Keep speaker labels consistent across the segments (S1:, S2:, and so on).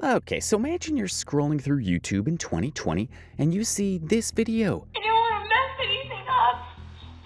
S1: Okay, so imagine you're scrolling through YouTube in 2020 and you see this video.
S2: I don't want to mess anything up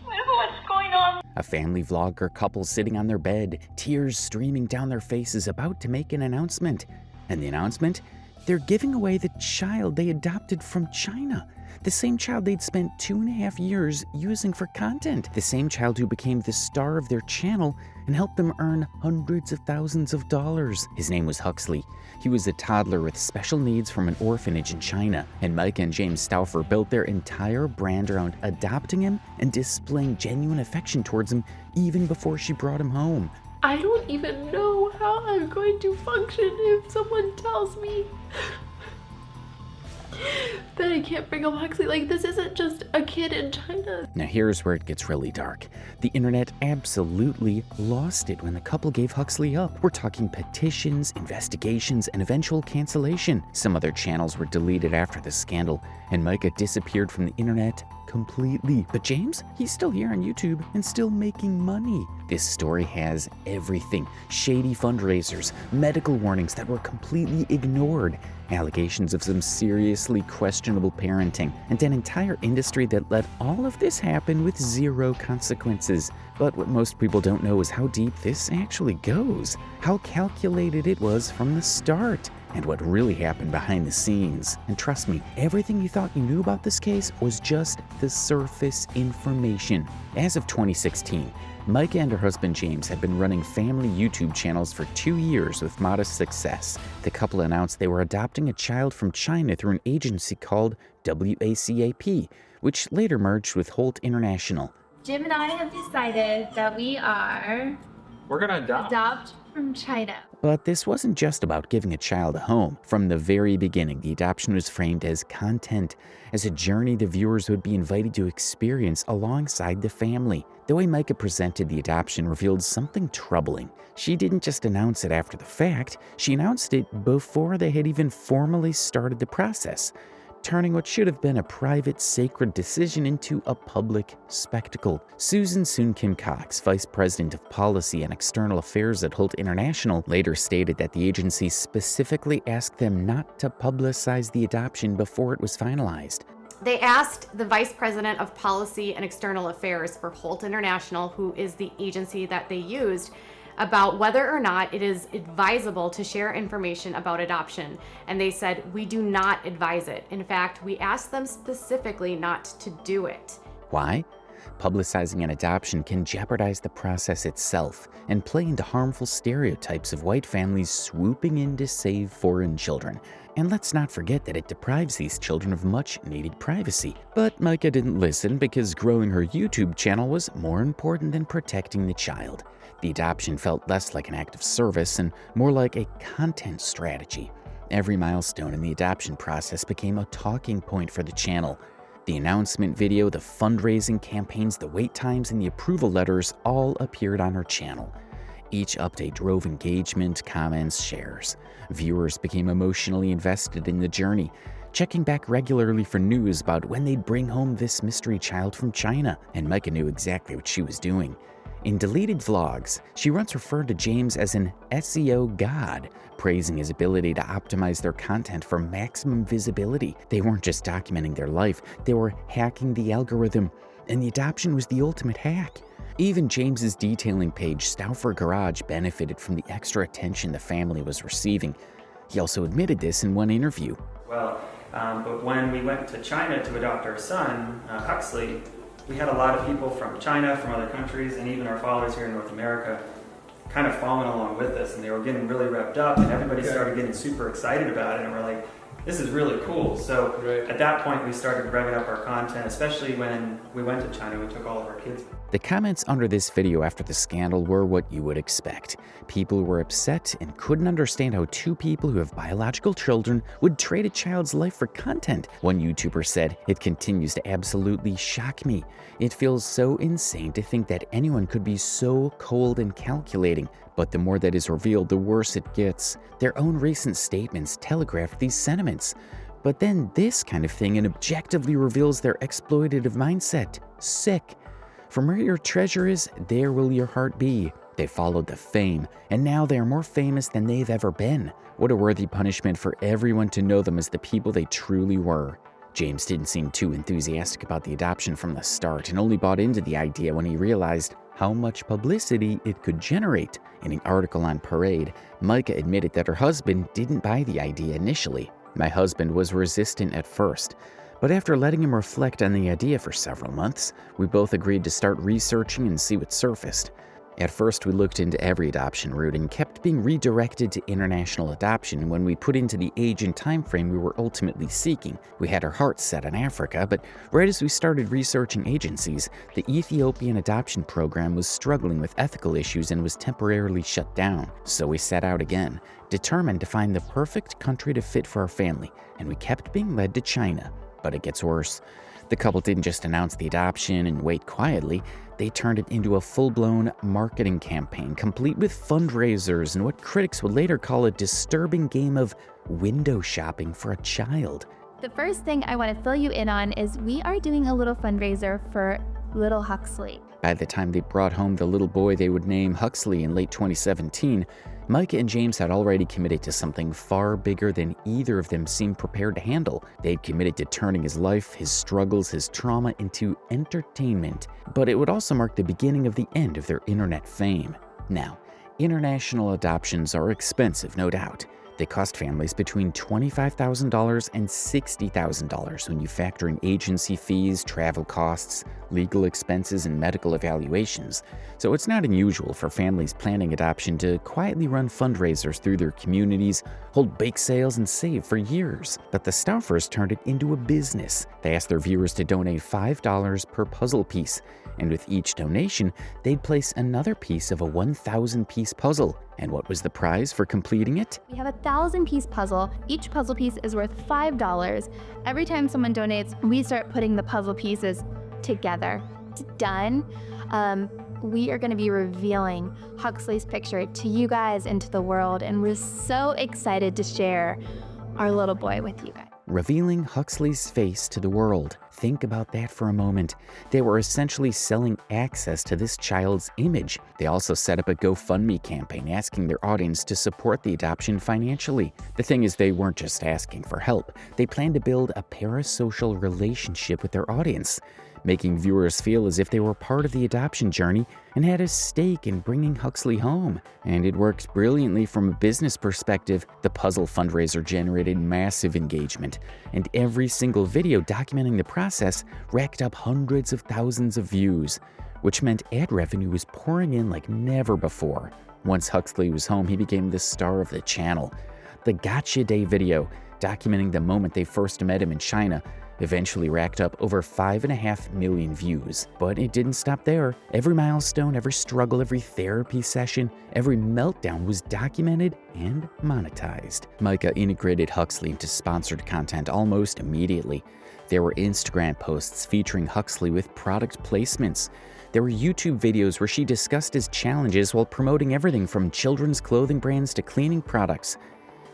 S2: with what's going on.
S1: A family vlogger couple sitting on their bed, tears streaming down their faces, about to make an announcement. And the announcement? They're giving away the child they adopted from China. The same child they'd spent 2.5 years using for content. The same child who became the star of their channel and helped them earn hundreds of thousands of dollars. His name was Huxley. He was a toddler with special needs from an orphanage in China, and Myka and James Stauffer built their entire brand around adopting him and displaying genuine affection towards him even before she brought him home.
S3: I don't even know how I'm going to function if someone tells me that I can't bring up Huxley. Like, this isn't just a kid in China.
S1: Now here's where it gets really dark. The internet absolutely lost it when the couple gave Huxley up. We're talking petitions, investigations, and eventual cancellation. Some other channels were deleted after the scandal, and Myka disappeared from the internet completely. But James, he's still here on YouTube and still making money. This story has everything. Shady fundraisers, medical warnings that were completely ignored, allegations of some seriously questionable parenting, and an entire industry that let all of this happen with zero consequences. But what most people don't know is how deep this actually goes, how calculated it was from the start, and what really happened behind the scenes. And trust me, everything you thought you knew about this case was just the surface information. As of 2016, Myka and her husband James had been running family YouTube channels for 2 years with modest success. The couple announced they were adopting a child from China through an agency called WACAP, which later merged with Holt International.
S4: Jim and I have decided that we're gonna adopt from China.
S1: But this wasn't just about giving a child a home. From the very beginning, the adoption was framed as content, as a journey the viewers would be invited to experience alongside the family. The way Myka presented the adoption revealed something troubling. She didn't just announce it after the fact, she announced it before they had even formally started the process, turning what should have been a private, sacred decision into a public spectacle. Susan Soon Kim Cox, Vice President of Policy and External Affairs at Holt International, later stated that the agency specifically asked them not to publicize the adoption before it was finalized.
S5: They asked the Vice President of Policy and External Affairs for Holt International, who is the agency that they used, about whether or not it is advisable to share information about adoption. And they said, we do not advise it. In fact, we asked them specifically not to do it.
S1: Why? Publicizing an adoption can jeopardize the process itself and play into harmful stereotypes of white families swooping in to save foreign children. And let's not forget that it deprives these children of much needed privacy. But Myka didn't listen because growing her YouTube channel was more important than protecting the child. The adoption felt less like an act of service and more like a content strategy. Every milestone in the adoption process became a talking point for the channel. The announcement video, the fundraising campaigns, the wait times, and the approval letters all appeared on her channel. Each update drove engagement, comments, shares. Viewers became emotionally invested in the journey, checking back regularly for news about when they'd bring home this mystery child from China, and Myka knew exactly what she was doing. In deleted vlogs, she once referred to James as an SEO god, praising his ability to optimize their content for maximum visibility. They weren't just documenting their life, they were hacking the algorithm, and the adoption was the ultimate hack. Even James's detailing page, Stauffer Garage, benefited from the extra attention the family was receiving. He also admitted this in one interview.
S6: But when we went to China to adopt our son, Huxley, we had a lot of people from China, from other countries, and even our followers here in North America kind of following along with us, and they were getting really revved up, and everybody started getting super excited about it, and we're like, this is really cool. So at that point, we started revving up our content, especially when we went to China, we took all of our kids.
S1: The comments under this video after the scandal were what you would expect. People were upset and couldn't understand how two people who have biological children would trade a child's life for content. One YouTuber said, "It continues to absolutely shock me. It feels so insane to think that anyone could be so cold and calculating. But the more that is revealed, the worse it gets." Their own recent statements telegraphed these sentiments. But then this kind of thing objectively reveals their exploitative mindset. Sick. From where your treasure is, there will your heart be. They followed the fame, and now they are more famous than they've ever been. What a worthy punishment for everyone to know them as the people they truly were. James didn't seem too enthusiastic about the adoption from the start and only bought into the idea when he realized how much publicity it could generate. In an article on Parade, Myka admitted that her husband didn't buy the idea initially. "My husband was resistant at first, but after letting him reflect on the idea for several months, we both agreed to start researching and see what surfaced. At first, we looked into every adoption route and kept being redirected to international adoption when we put into the age and time frame we were ultimately seeking. We had our hearts set on Africa, but right as we started researching agencies, the Ethiopian adoption program was struggling with ethical issues and was temporarily shut down. So we set out again, determined to find the perfect country to fit for our family, and we kept being led to China. But it gets worse. The couple didn't just announce the adoption and wait quietly. They turned it into a full-blown marketing campaign, complete with fundraisers and what critics would later call a disturbing game of window shopping for a child.
S4: The first thing I want to fill you in on is we are doing a little fundraiser for little Huxley.
S1: By the time they brought home the little boy they would name Huxley in late 2017, Myka and James had already committed to something far bigger than either of them seemed prepared to handle. They'd committed to turning his life, his struggles, his trauma into entertainment. But it would also mark the beginning of the end of their internet fame. Now, international adoptions are expensive, no doubt. They cost families between $25,000 and $60,000 when you factor in agency fees, travel costs, legal expenses, and medical evaluations. So it's not unusual for families planning adoption to quietly run fundraisers through their communities, hold bake sales, and save for years. But the Stauffers turned it into a business. They asked their viewers to donate $5 per puzzle piece, and with each donation, they'd place another piece of a 1,000-piece puzzle. And what was the prize for completing it?
S4: We have a 1,000-piece puzzle. Each puzzle piece is worth $5. Every time someone donates, we start putting the puzzle pieces together. It's done. We are going to be revealing Huxley's picture to you guys and to the world, and we're so excited to share our little boy with you guys.
S1: Revealing Huxley's face to the world. Think about that for a moment. They were essentially selling access to this child's image. They also set up a GoFundMe campaign asking their audience to support the adoption financially. The thing is, they weren't just asking for help. They planned to build a parasocial relationship with their audience, making viewers feel as if they were part of the adoption journey and had a stake in bringing Huxley home. And it worked brilliantly from a business perspective. The puzzle fundraiser generated massive engagement, and every single video documenting the process racked up hundreds of thousands of views, which meant ad revenue was pouring in like never before. Once Huxley was home, he became the star of the channel. The Gotcha Day video, documenting the moment they first met him in China, eventually racked up over 5.5 million views. But it didn't stop there. Every milestone, every struggle, every therapy session, every meltdown was documented and monetized. Myka integrated Huxley into sponsored content almost immediately. There were Instagram posts featuring Huxley with product placements. There were YouTube videos where she discussed his challenges while promoting everything from children's clothing brands to cleaning products.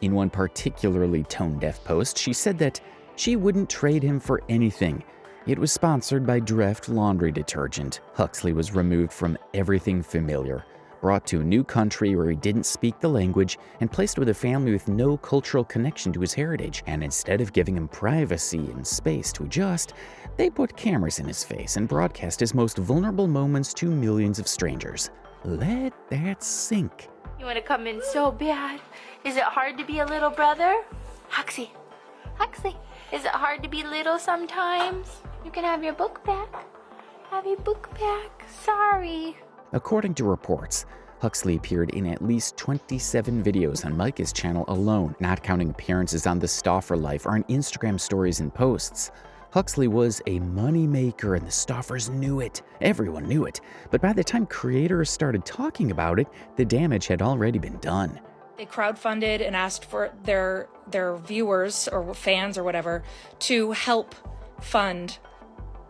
S1: In one particularly tone-deaf post, she said that she wouldn't trade him for anything. It was sponsored by Dreft laundry detergent. Huxley was removed from everything familiar, brought to a new country where he didn't speak the language, and placed with a family with no cultural connection to his heritage. And instead of giving him privacy and space to adjust, they put cameras in his face and broadcast his most vulnerable moments to millions of strangers. Let that sink.
S3: You want to come in so bad? Is it hard to be a little brother? Huxley, is it hard to be little sometimes? You can have your book back. Have your book back. Sorry.
S1: According to reports, Huxley appeared in at least 27 videos on Myka's channel alone, not counting appearances on the Stauffer Life or on Instagram stories and posts. Huxley was a moneymaker, and the Stauffers knew it. Everyone knew it. But by the time creators started talking about it, the damage had already been done.
S7: They crowdfunded and asked for their viewers or fans or whatever to help fund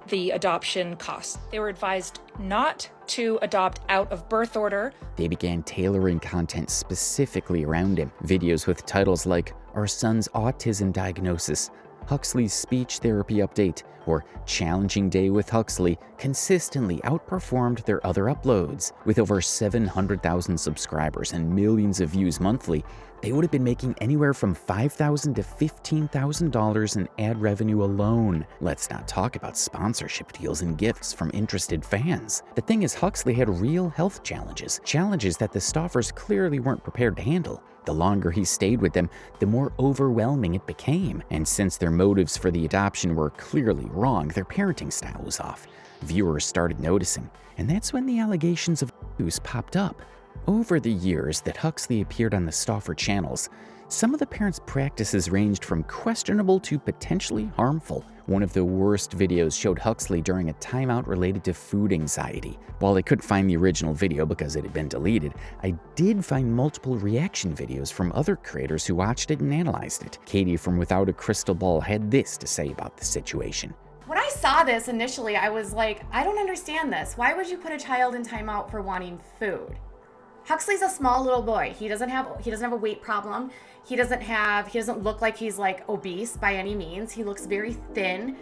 S7: the adoption costs. They were advised not to adopt out of birth order.
S1: They began tailoring content specifically around him. Videos with titles like "Our Son's Autism Diagnosis," Huxley's speech therapy update, or Challenging Day with Huxley, consistently outperformed their other uploads. With over 700,000 subscribers and millions of views monthly, they would have been making anywhere from $5,000 to $15,000 in ad revenue alone. Let's not talk about sponsorship deals and gifts from interested fans. The thing is, Huxley had real health challenges that the Stauffers clearly weren't prepared to handle. The longer he stayed with them, the more overwhelming it became. And since their motives for the adoption were clearly wrong, their parenting style was off. Viewers started noticing, and that's when the allegations of abuse popped up. Over the years that Huxley appeared on the Stauffer channels, some of the parents' practices ranged from questionable to potentially harmful. One of the worst videos showed Huxley during a timeout related to food anxiety. While I couldn't find the original video because it had been deleted, I did find multiple reaction videos from other creators who watched it and analyzed it. Katie from Without a Crystal Ball had this to say about the situation.
S5: When I saw this initially, I was like, I don't understand this. Why would you put a child in timeout for wanting food? Huxley's a small little boy. He doesn't have a weight problem. He doesn't look like he's like obese by any means. He looks very thin.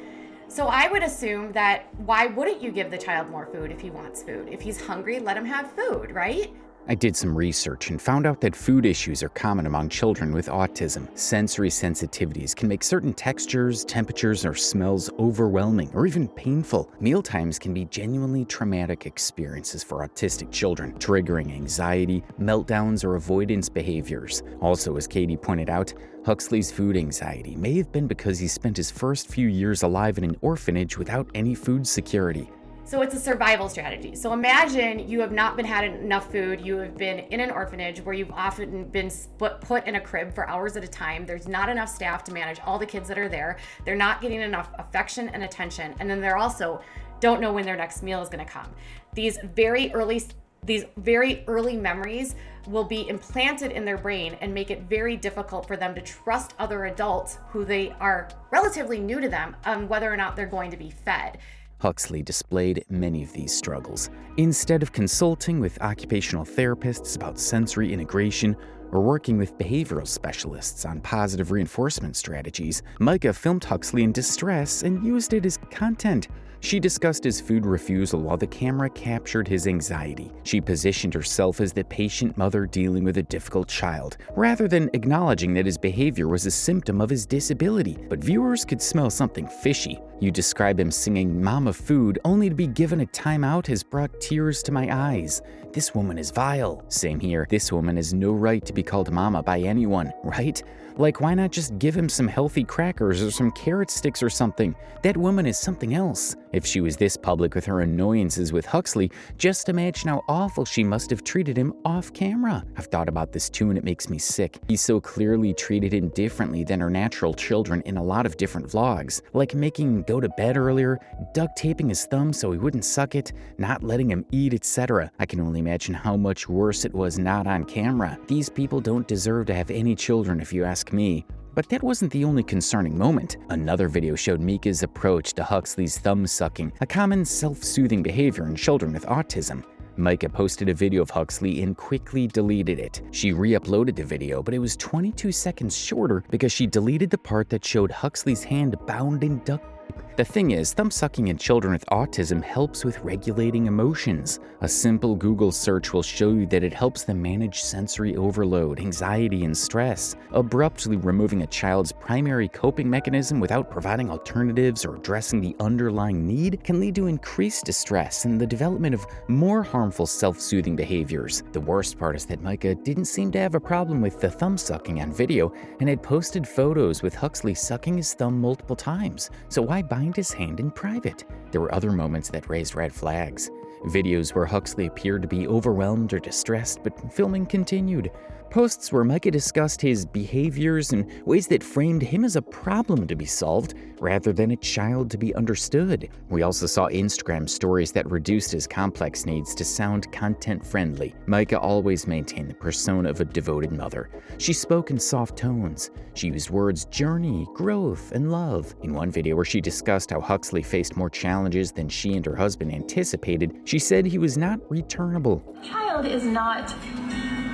S5: So I would assume that why wouldn't you give the child more food if he wants food? If he's hungry, let him have food, right?
S1: I did some research and found out that food issues are common among children with autism. Sensory sensitivities can make certain textures, temperatures, or smells overwhelming or even painful. Mealtimes can be genuinely traumatic experiences for autistic children, triggering anxiety, meltdowns, or avoidance behaviors. Also, as Katie pointed out, Huxley's food anxiety may have been because he spent his first few years alive in an orphanage without any food security.
S5: So it's a survival strategy. So imagine you have not been had enough food. You have been in an orphanage where you've often been put in a crib for hours at a time. There's not enough staff to manage all the kids that are there. They're not getting enough affection and attention. And then they're also don't know when their next meal is going to come. These very early memories will be implanted in their brain and make it very difficult for them to trust other adults who they are relatively new to them on whether or not they're going to be fed.
S1: Huxley displayed many of these struggles. Instead of consulting with occupational therapists about sensory integration or working with behavioral specialists on positive reinforcement strategies, Myka filmed Huxley in distress and used it as content. She discussed his food refusal while the camera captured his anxiety. She positioned herself as the patient mother dealing with a difficult child, rather than acknowledging that his behavior was a symptom of his disability. But viewers could smell something fishy. You describe him singing Mama Food only to be given a timeout has brought tears to my eyes. This woman is vile. Same here. This woman has no right to be called Mama by anyone, right? Like, why not just give him some healthy crackers or some carrot sticks or something? That woman is something else. If she was this public with her annoyances with Huxley, just imagine how awful she must have treated him off camera. I've thought about this too and it makes me sick. He so clearly treated him differently than her natural children in a lot of different vlogs, like making him go to bed earlier, duct taping his thumb so he wouldn't suck it, not letting him eat, etc. I can only imagine how much worse it was not on camera. These people don't deserve to have any children if you ask me. But that wasn't the only concerning moment. Another video showed Myka's approach to Huxley's thumb sucking, a common self-soothing behavior in children with autism. Myka posted a video of Huxley and quickly deleted it. She re-uploaded the video, but it was 22 seconds shorter because she deleted the part that showed Huxley's hand bound in duct tape. The thing is, thumb sucking in children with autism helps with regulating emotions. A simple Google search will show you that it helps them manage sensory overload, anxiety, and stress. Abruptly removing a child's primary coping mechanism without providing alternatives or addressing the underlying need can lead to increased distress and the development of more harmful self-soothing behaviors. The worst part is that Myka didn't seem to have a problem with the thumb sucking on video and had posted photos with Huxley sucking his thumb multiple times. So why bind his hand in private? There were other moments that raised red flags. Videos where Huxley appeared to be overwhelmed or distressed, but filming continued. Posts where Myka discussed his behaviors in ways that framed him as a problem to be solved rather than a child to be understood. We also saw Instagram stories that reduced his complex needs to sound content-friendly. Myka always maintained the persona of a devoted mother. She spoke in soft tones. She used words journey, growth, and love. In one video where she discussed how Huxley faced more challenges than she and her husband anticipated, she said he was not returnable.
S8: Child is not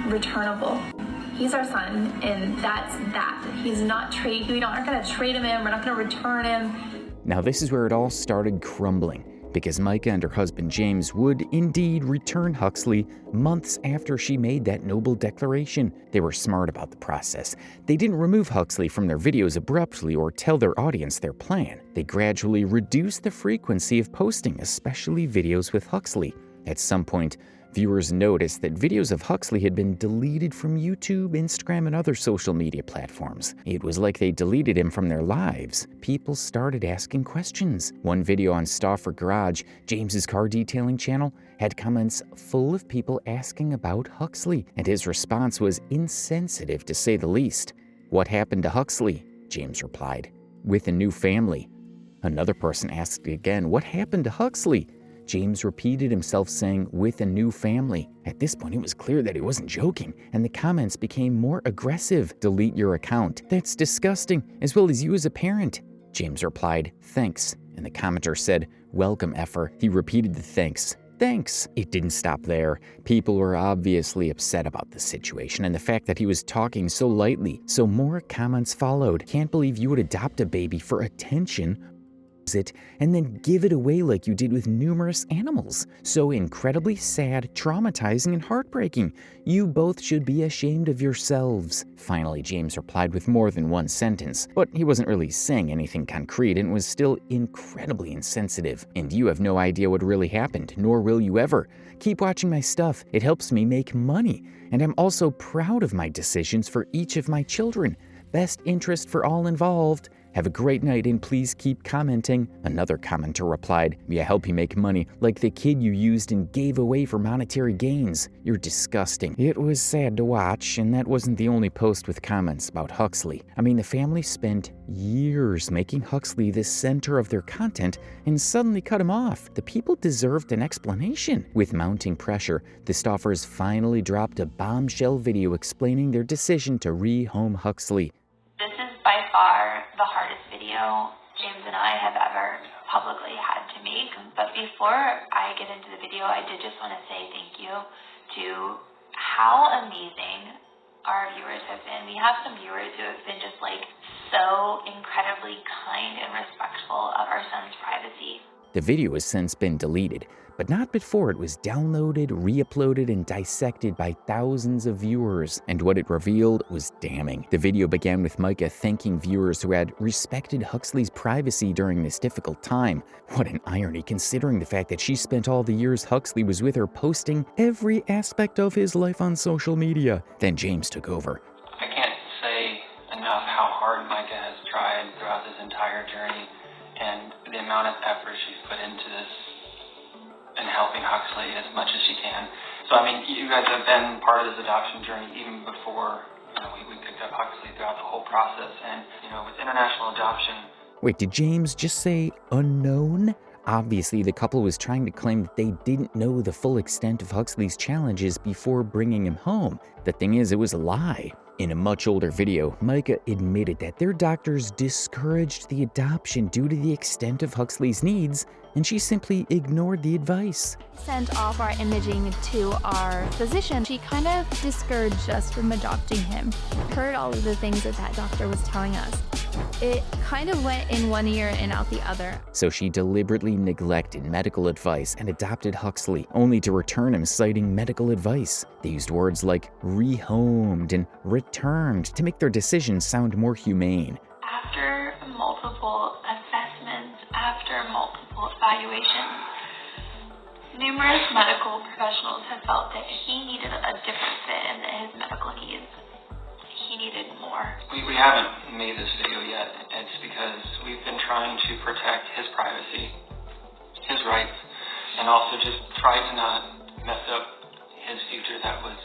S8: returnable. He's our son, and that's that. He's not we aren't going to trade him in. We're not going to return him.
S1: Now this is where it all started crumbling, because Myka and her husband James would indeed return Huxley months after she made that noble declaration. They were smart about the process. They didn't remove Huxley from their videos abruptly or tell their audience their plan. They gradually reduced the frequency of posting, especially videos with Huxley. At some point, viewers noticed that videos of Huxley had been deleted from YouTube, Instagram, and other social media platforms. It was like they deleted him from their lives. People started asking questions. One video on Stauffer Garage, James's car detailing channel, had comments full of people asking about Huxley, and his response was insensitive to say the least. "What happened to Huxley?" James replied. "With a new family." Another person asked again, "What happened to Huxley?" James repeated himself saying, "with a new family." At this point, it was clear that he wasn't joking, and the comments became more aggressive. "Delete your account. That's disgusting, as well as you as a parent." James replied, "Thanks." And the commenter said, "Welcome, effer." He repeated the thanks. Thanks. It didn't stop there. People were obviously upset about the situation and the fact that he was talking so lightly, so more comments followed. "Can't believe you would adopt a baby for attention it and then give it away like you did with numerous animals. So incredibly sad, traumatizing, and heartbreaking. You both should be ashamed of yourselves." Finally, James replied with more than one sentence, but he wasn't really saying anything concrete and was still incredibly insensitive. "And you have no idea what really happened, nor will you ever. Keep watching my stuff. It helps me make money. And I'm also proud of my decisions for each of my children. Best interest for all involved. Have a great night and please keep commenting." Another commenter replied, "Yeah, help you make money, like the kid you used and gave away for monetary gains. You're disgusting." It was sad to watch, and that wasn't the only post with comments about Huxley. I mean, the family spent years making Huxley the center of their content and suddenly cut him off. The people deserved an explanation. With mounting pressure, the Stauffers finally dropped a bombshell video explaining their decision to rehome Huxley.
S2: This is by far the hardest video James and I have ever publicly had to make. But before I get into the video, I did just want to say thank you to how amazing our viewers have been. We have some viewers who have been just like so incredibly kind and respectful of our son's privacy.
S1: The video has since been deleted, but not before it was downloaded, re-uploaded, and dissected by thousands of viewers. And what it revealed was damning. The video began with Myka thanking viewers who had respected Huxley's privacy during this difficult time. What an irony, considering the fact that she spent all the years Huxley was with her posting every aspect of his life on social media. Then James took over.
S9: I can't say enough how hard Myka has tried throughout this entire journey, and the amount of effort she's put into this and helping Huxley as much as she can. So, I mean, you guys have been part of this adoption journey even before, we picked up Huxley throughout the whole process. And, with international adoption.
S1: Wait, did James just say unknown? Obviously, the couple was trying to claim that they didn't know the full extent of Huxley's challenges before bringing him home. The thing is, it was a lie. In a much older video, Myka admitted that their doctors discouraged the adoption due to the extent of Huxley's needs, and she simply ignored the advice.
S4: Sent off our imaging to our physician. She kind of discouraged us from adopting him. Heard all of the things that doctor was telling us. It kind of went in one ear and out the other.
S1: So she deliberately neglected medical advice and adopted Huxley, only to return him citing medical advice. They used words like rehomed and returned to make their decisions sound more humane.
S2: After multiple assessments, after multiple evaluations, numerous medical professionals have felt that he needed a different fit in his medical needs. He needed more.
S9: We haven't made this video yet. It's because we've been trying to protect his privacy, his rights, and also just try to not mess up his future that was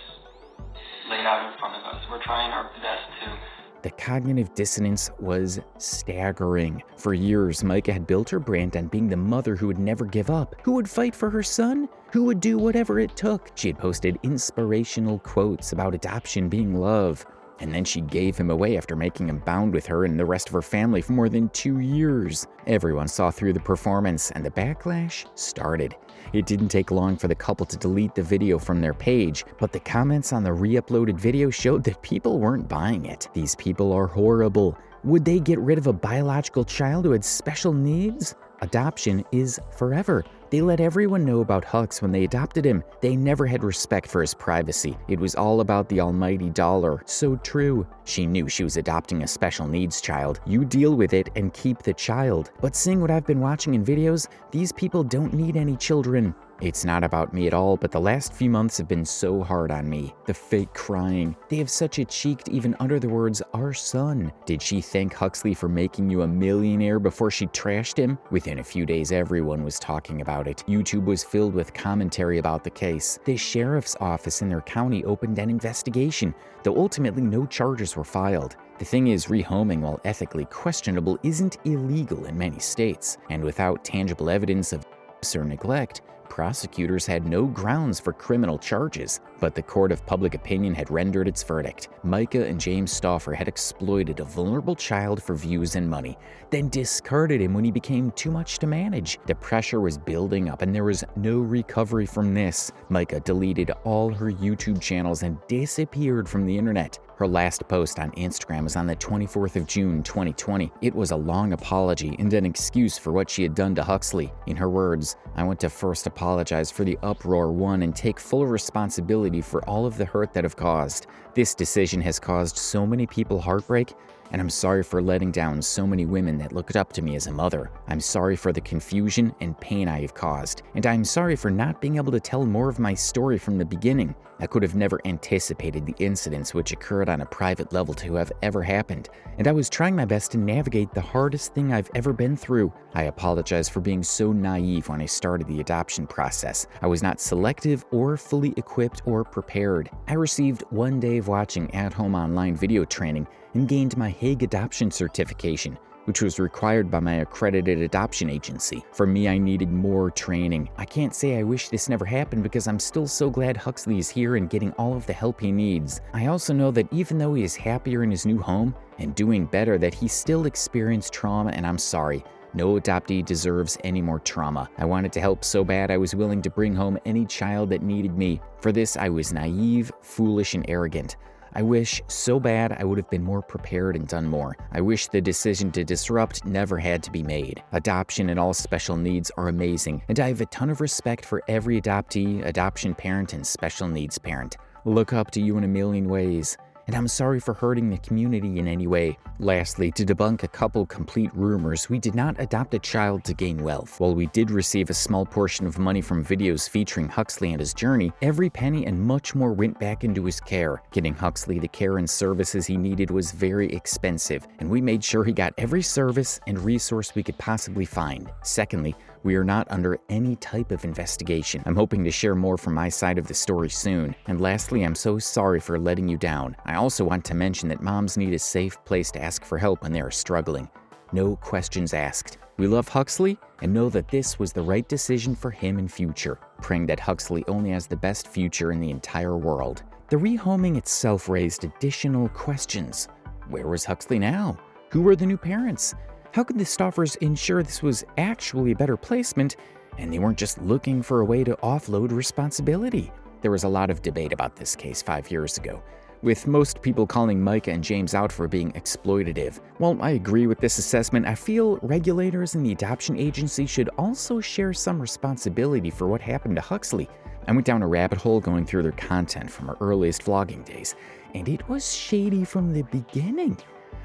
S9: laid out in front of us. We're trying our best to.
S1: The cognitive dissonance was staggering. For years, Myka had built her brand on being the mother who would never give up, who would fight for her son, who would do whatever it took. She had posted inspirational quotes about adoption being love. And then she gave him away after making him bound with her and the rest of her family for more than 2 years. Everyone saw through the performance, and the backlash started. It didn't take long for the couple to delete the video from their page, but the comments on the re-uploaded video showed that people weren't buying it. These people are horrible. Would they get rid of a biological child who had special needs? Adoption is forever. They let everyone know about Hux when they adopted him. They never had respect for his privacy. It was all about the almighty dollar. So true. She knew she was adopting a special needs child. You deal with it and keep the child. But seeing what I've been watching in videos, these people don't need any children. It's not about me at all, but the last few months have been so hard on me. The fake crying. They have such a cheek to even utter the words, "our son." Did she thank Huxley for making you a millionaire before she trashed him? Within a few days, everyone was talking about it. YouTube was filled with commentary about the case. The sheriff's office in their county opened an investigation, though ultimately no charges were filed. The thing is, rehoming, while ethically questionable, isn't illegal in many states, and without tangible evidence of abuse or neglect, prosecutors had no grounds for criminal charges. But the court of public opinion had rendered its verdict. Myka and James Stauffer had exploited a vulnerable child for views and money, then discarded him when he became too much to manage. The pressure was building up, and there was no recovery from this. Myka deleted all her YouTube channels and disappeared from the internet. Her last post on Instagram was on the 24th of June, 2020. It was a long apology and an excuse for what she had done to Huxley. In her words, "I want to first apologize for the uproar, one, and take full responsibility for all of the hurt that I've caused. This decision has caused so many people heartbreak, and I'm sorry for letting down so many women that looked up to me as a mother. I'm sorry for the confusion and pain I have caused, and I'm sorry for not being able to tell more of my story from the beginning. I could have never anticipated the incidents which occurred on a private level to have ever happened, and I was trying my best to navigate the hardest thing I've ever been through. I apologize for being so naive when I started the adoption process. I was not selective or fully equipped or prepared. I received 1 day of watching at-home online video training and gained my Hague adoption certification, which was required by my accredited adoption agency. For me, I needed more training. I can't say I wish this never happened because I'm still so glad Huxley is here and getting all of the help he needs. I also know that even though he is happier in his new home and doing better, that he still experienced trauma, and I'm sorry. No adoptee deserves any more trauma. I wanted to help so bad I was willing to bring home any child that needed me. For this, I was naive, foolish, and arrogant. I wish so bad I would have been more prepared and done more. I wish the decision to disrupt never had to be made. Adoption and all special needs are amazing, and I have a ton of respect for every adoptee, adoption parent, and special needs parent. Look up to you in a million ways. And I'm sorry for hurting the community in any way. Lastly, to debunk a couple complete rumors, we did not adopt a child to gain wealth. While we did receive a small portion of money from videos featuring Huxley and his journey, every penny and much more went back into his care. Getting Huxley the care and services he needed was very expensive, and we made sure he got every service and resource we could possibly find. Secondly, we are not under any type of investigation. I'm hoping to share more from my side of the story soon. And lastly, I'm so sorry for letting you down. I also want to mention that moms need a safe place to ask for help when they are struggling. No questions asked. We love Huxley and know that this was the right decision for him in future, praying that Huxley only has the best future in the entire world. The rehoming itself raised additional questions. Where was Huxley now? Who were the new parents? How could the Stauffers ensure this was actually a better placement and they weren't just looking for a way to offload responsibility? There was a lot of debate about this case 5 years ago, with most people calling Myka and James out for being exploitative. While I agree with this assessment, I feel regulators and the adoption agency should also share some responsibility for what happened to Huxley. I went down a rabbit hole going through their content from our earliest vlogging days, and it was shady from the beginning.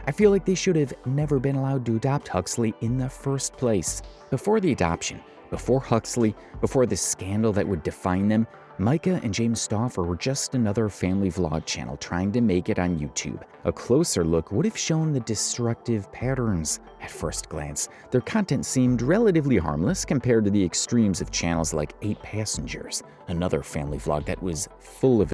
S1: I feel like they should have never been allowed to adopt Huxley in the first place. Before the adoption, before Huxley, before the scandal that would define them, Myka and James Stauffer were just another family vlog channel trying to make it on YouTube. A closer look would have shown the destructive patterns. At first glance, their content seemed relatively harmless compared to the extremes of channels like 8 Passengers, another family vlog that was full of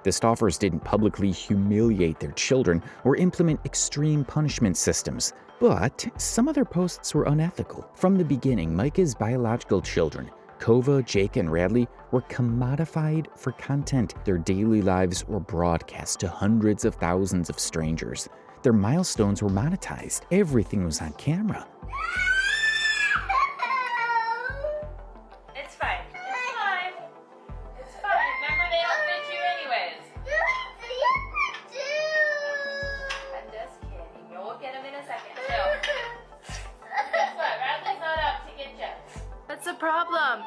S1: The Stauffers didn't publicly humiliate their children or implement extreme punishment systems, but some of their posts were unethical. From the beginning, Myka's biological children, Kova, Jake, and Radley were commodified for content. Their daily lives were broadcast to hundreds of thousands of strangers. Their milestones were monetized. Everything was on camera.
S3: It's fine. It's fine. It's fine. Remember, they don't fit you anyways. I'm just kidding. You'll get them in a second. So, guess what? Radley's not out to get you. That's the problem.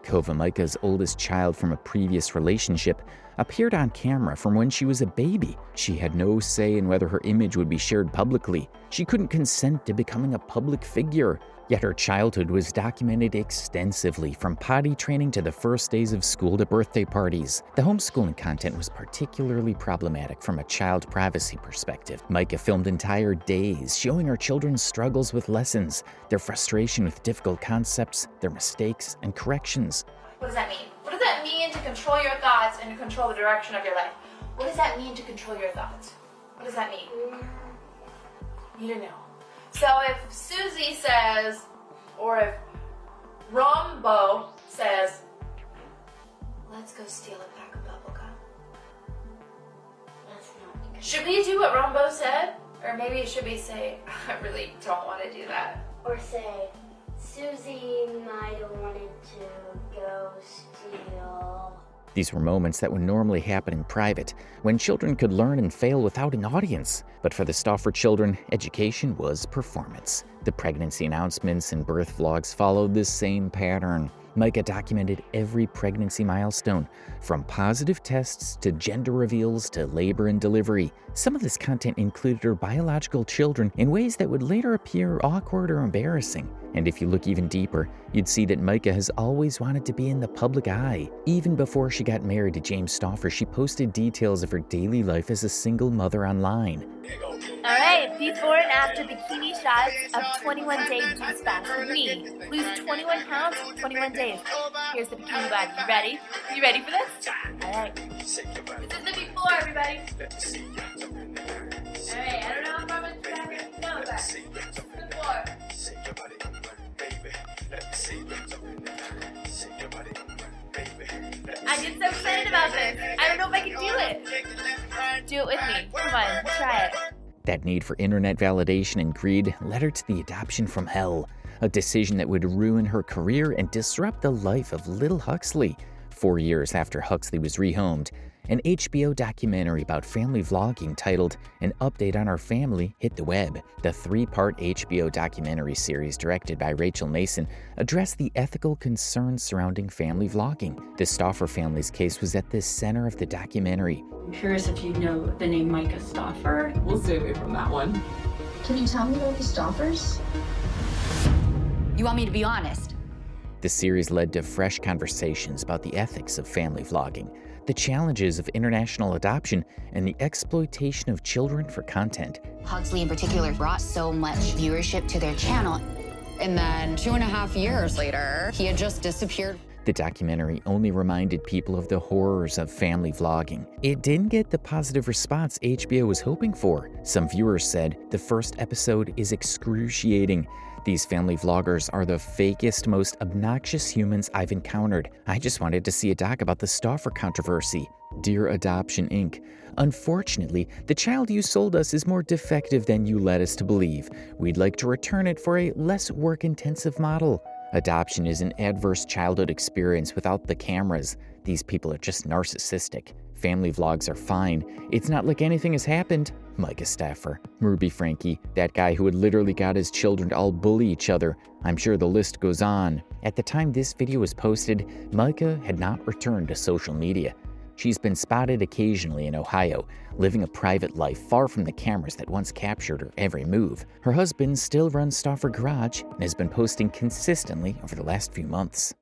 S1: Kova, Myka's oldest child from a previous relationship, appeared on camera from when she was a baby. She had no say in whether her image would be shared publicly. She couldn't consent to becoming a public figure. Yet her childhood was documented extensively, from potty training to the first days of school to birthday parties. The homeschooling content was particularly problematic from a child privacy perspective. Myka filmed entire days showing her children's struggles with lessons, their frustration with difficult concepts, their mistakes and corrections.
S3: What does that mean? What does that mean to control your thoughts and to control the direction of your life? What does that mean to control your thoughts? What does that mean? You don't know. So if Susie says, or if Rombo says, let's go steal a pack of bubblegum. Should we do what Rombo said? Or maybe it should be say, I really don't want to do that.
S10: Or say, Susie might have wanted to go steal.
S1: These were moments that would normally happen in private, when children could learn and fail without an audience. But for the Stauffer children, education was performance. The pregnancy announcements and birth vlogs followed this same pattern. Myka documented every pregnancy milestone, from positive tests to gender reveals to labor and delivery. Some of this content included her biological children in ways that would later appear awkward or embarrassing. And if you look even deeper, you'd see that Myka has always wanted to be in the public eye. Even before she got married to James Stauffer, she posted details of her daily life as a single mother online.
S3: Alright, before and after bikini shots of 21-day juice fast with me. Lose 21 pounds in 21 days. Here's the bikini body. You ready? You ready for this? Alright. This is the before, everybody. Alright, I don't know if I'm going to back or no, but this is the before. I get so excited about this. I don't know if I can do it. Do it with me. Come on, try it.
S1: That need for internet validation and greed led her to the adoption from hell, a decision that would ruin her career and disrupt the life of little Huxley. 4 years after Huxley was rehomed, an HBO documentary about family vlogging titled An Update on Our Family hit the web. The 3-part HBO documentary series, directed by Rachel Mason, addressed the ethical concerns surrounding family vlogging. The Stauffer family's case was at the center of the documentary.
S11: I'm curious if you know the name Myka Stauffer.
S12: We'll stay away from that one.
S10: Can you tell me about the Stauffers?
S13: You want me to be honest?
S1: The series led to fresh conversations about the ethics of family vlogging, the challenges of international adoption, and the exploitation of children for content.
S13: Huxley in particular brought so much viewership to their channel. And then 2.5 years later, he had just disappeared.
S1: The documentary only reminded people of the horrors of family vlogging. It didn't get the positive response HBO was hoping for. Some viewers said the first episode is excruciating. These family vloggers are the fakest, most obnoxious humans I've encountered. I just wanted to see a doc about the Stauffer controversy. Dear Adoption Inc., unfortunately, the child you sold us is more defective than you led us to believe. We'd like to return it for a less work-intensive model. Adoption is an adverse childhood experience without the cameras. These people are just narcissistic. Family vlogs are fine. It's not like anything has happened. Myka Stauffer, Ruby Frankie, that guy who had literally got his children to all bully each other. I'm sure the list goes on. At the time this video was posted, Myka had not returned to social media. She's been spotted occasionally in Ohio, living a private life far from the cameras that once captured her every move. Her husband still runs Stauffer Garage and has been posting consistently over the last few months.